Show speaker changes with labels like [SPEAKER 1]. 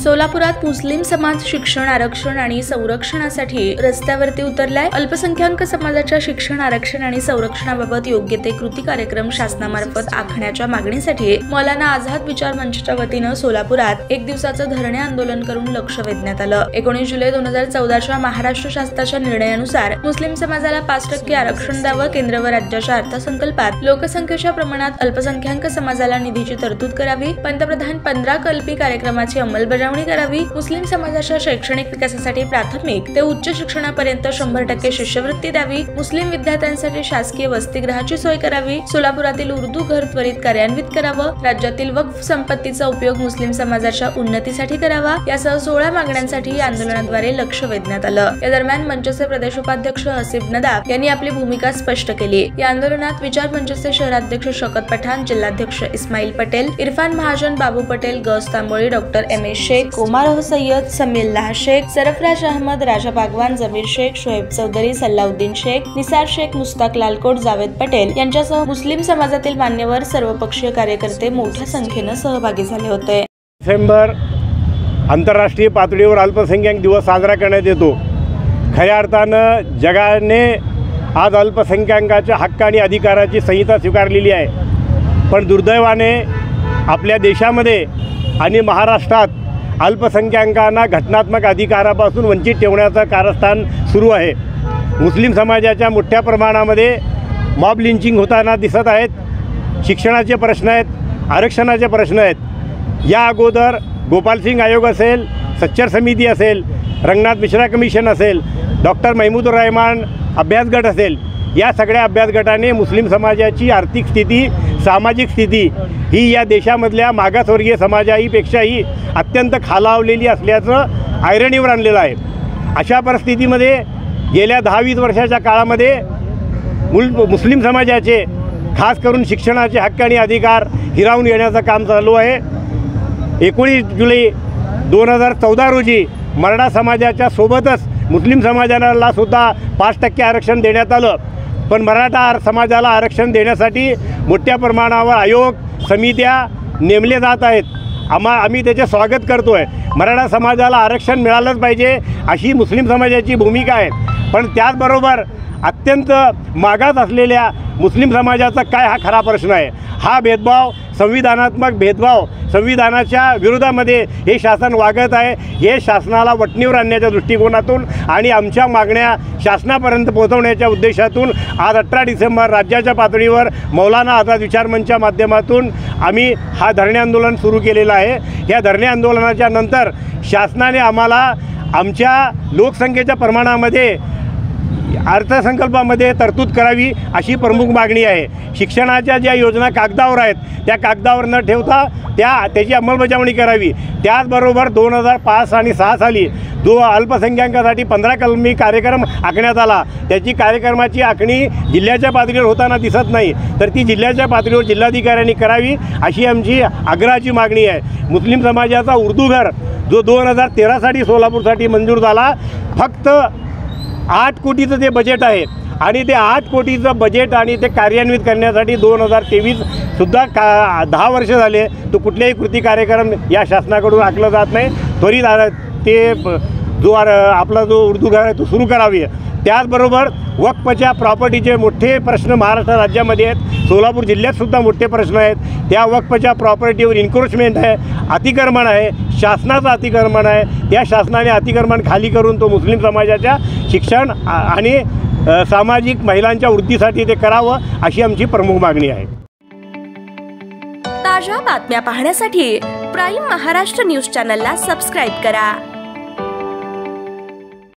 [SPEAKER 1] सोलापुरात मुस्लिम समाज शिक्षण आरक्षण आणि संरक्षणासाठी रस्त्यावरती उतरलाय। अल्पसंख्याक समाजाच्या शिक्षण आरक्षण आणि संरक्षणाबाबत योग्य ते कृती कार्यक्रम शासनामार्फत आखण्याच्या मागणीसाठी मौलाना आझाद विचार मंचच्या वतीनं सोलापुरात एक दिवसाचं धरणे आंदोलन करून लक्ष वेधण्यात आलं। 19 जुलै 2014च्या महाराष्ट्र शासनाच्या निर्णयानुसार मुस्लिम समाजाला 5% आरक्षण द्यावं, केंद्र व राज्याच्या अर्थसंकल्पात लोकसंख्येच्या प्रमाणात अल्पसंख्याक समाजाला निधीची तरतूद करावी, पंतप्रधान 15 कल्पी कार्यक्रमाची अंमलबजावणी करावी, मुस्लिम समाजाच्या शैक्षणिक विकासासाठी प्राथमिक ते उच्च शिक्षणापर्यंत 100% शिष्यवृत्ती द्यावी, मुस्लिम विद्यार्थ्यांसाठी शासकीय वसतिगृहाची सोय करावी, सोलापुरातील उर्दू घर त्वरित कार्यान्वित करावं, राज्यातील वक्फ संपत्तीचा उपयोग मुस्लिम समाजाच्या उन्नतीसाठी करावा, यासह 16 मागण्यांसाठी या आंदोलनाद्वारे लक्ष वेधण्यात आलं। या दरम्यान मंचचे प्रदेश उपाध्यक्ष हसीब नदाब यांनी आपली भूमिका स्पष्ट केली। या आंदोलनात विचार मंचचे शहराध्यक्ष शौकत पठाण, जिल्हाध्यक्ष इस्माईल पटेल, इरफान महाजन, बाबू पटेल, गौस तांबोळी, डॉक्टर एम.ए. शेख, कोमार सय्यद, समील्लाह शेख, सरफराज अहमद, राजा बागवान, जमीर शेख, शोएब चौधरी, सल्लाउद्दीन शेख, निसार शेख, मुस्ताक लालकोट, जावेद पटेल यांच्यासह मुस्लिम समाजातील मान्यवर सर्वपक्षीय कार्यकर्ते मोठ्या संख्येने सहभागी झाले होते।
[SPEAKER 2] डिसेंबर आंतरराष्ट्रीय पातळीवर अल्पसंख्याक दिवस साजरा करण्यात येतो। खऱ्या अर्थानं जगाने आज अल्पसंख्याकांच्या हक्क आणि अधिकाराची संहिता स्वीकारलेली आहे, पण दुर्दैवाने आपल्या देशामध्ये आणि महाराष्ट्रात अल्पसंख्याकांना घटनात्मक अधिकारापासून वंचित ठेवण्याचं कारस्थान सुरू आहे। मुस्लिम समाजाच्या मोठ्या प्रमाणामध्ये मॉब लिंचिंग होताना दिसत आहेत। शिक्षणाचे प्रश्न आहेत, आरक्षणाचे प्रश्न आहेत। या अगोदर गोपालसिंग आयोग असेल, सच्चर समिती असेल, रंगनाथ मिश्रा कमिशन असेल, डॉक्टर महमूदुर रहमान अभ्यास गट असेल, या सगळ्या अभ्यास गटाने मुस्लिम समाजाची आर्थिक स्थिती, सामाजिक स्थिती ही या देशामधल्या मागासवर्गीय समाजाहीपेक्षाही अत्यंत खालावलेली असल्याचं ऐरणीवर आणलेलं आहे। अशा परिस्थितीमध्ये गेल्या 10-20 वर्षाच्या काळामध्ये मुस्लिम समाजाचे खास करून शिक्षणाचे हक्क आणि अधिकार हिरावून घेण्याचं काम चालू आहे। 19 जुलै 2014 रोजी मराठा समाजाच्या सोबतच मुस्लिम समाजाला सुद्धा 5% आरक्षण देण्यात आलं, पण मराठा समाजाला आरक्षण देण्यासाठी मोठ्या प्रमाणावर आयोग, समित्या नेमले जात आहेत। आम्ही त्याचे स्वागत करतो आहे। मराठा समाजाला आरक्षण मिळालंच पाहिजे अशी मुस्लिम समाजाची भूमिका आहे, पण त्याचबरोबर अत्यंत मागास असलेल्या मुस्लिम समाजाचा काय हा खरा प्रश्न आहे। हा भेदभाव, संविधानात्मक भेदभाव, संविधानाच्या विरोधामध्ये हे शासन वागत आहे। हे शासनाला वटणीवर आणण्याच्या दृष्टिकोनातून आणि आमच्या मागण्या शासनापर्यंत पोहोचवण्याच्या उद्देशातून आज 18 डिसेंबर राज्याच्या पातळीवर मौलाना आझाद विचार मंचच्या माध्यमातून आम्ही हा धरणे आंदोलन सुरू केलेलं आहे। या धरणे आंदोलनाच्या नंतर शासनाने आम्हाला आमच्या लोकसंख्येच्या प्रमाणामध्ये अर्थसंकल्पामध्ये तरतूद करावी अशी प्रमुख मागणी आहे। शिक्षणाच्या ज्या योजना कागदावर आहेत त्या कागदावर न ठेवता त्याची अंमलबजावणी करावी। त्याचबरोबर 2005 आणि 2006 साली जो अल्पसंख्याकांसाठी 15 कलमी कार्यक्रम आखण्यात आला, त्याची कार्यक्रमाची आखणी जिल्ह्याच्या पातळीवर होताना दिसत नाही, तर ती जिल्ह्याच्या पातळीवर जिल्हाधिकाऱ्यांनी करावी अशी आमची आग्रहाची मागणी आहे। मुस्लिम समाजाचा उर्दू घर जो 2013 साली सोलापूरसाठी मंजूर झाला, फक्त 8 कोटीचं ते बजेट आहे आणि ते 8 कोटीचं बजेट आणि ते कार्यान्वित करण्यासाठी 2023 सुद्धा 10 वर्ष झाले तो कुठल्याही कृती कार्यक्रम या शासनाकडून आखला जात नाही। त्वरित ते आपला जो उर्दू घर आहे तो सुरू करावी। त्याचबरोबर वक्फच्या प्रॉपर्टीचे मोठे प्रश्न महाराष्ट्र राज्यामध्ये आहेत, सोलापूर जिल्ह्यातसुद्धा मोठे प्रश्न आहेत। त्या वक्फच्या प्रॉपर्टीवर इन्क्रोचमेंट आहे, अतिक्रमण आहे, शासनाचं अतिक्रमण आहे। त्या शासनाने अतिक्रमण खाली करून तो मुस्लिम समाजाच्या शिक्षण आणि सामाजिक महिलांच्या वृद्धीसाठी ते करावं अशी आमची प्रमुख मागणी आहे।
[SPEAKER 1] ताज्या बातम्या पाहण्यासाठी प्राईम महाराष्ट्र न्यूज चॅनलला सबस्क्राईब करा।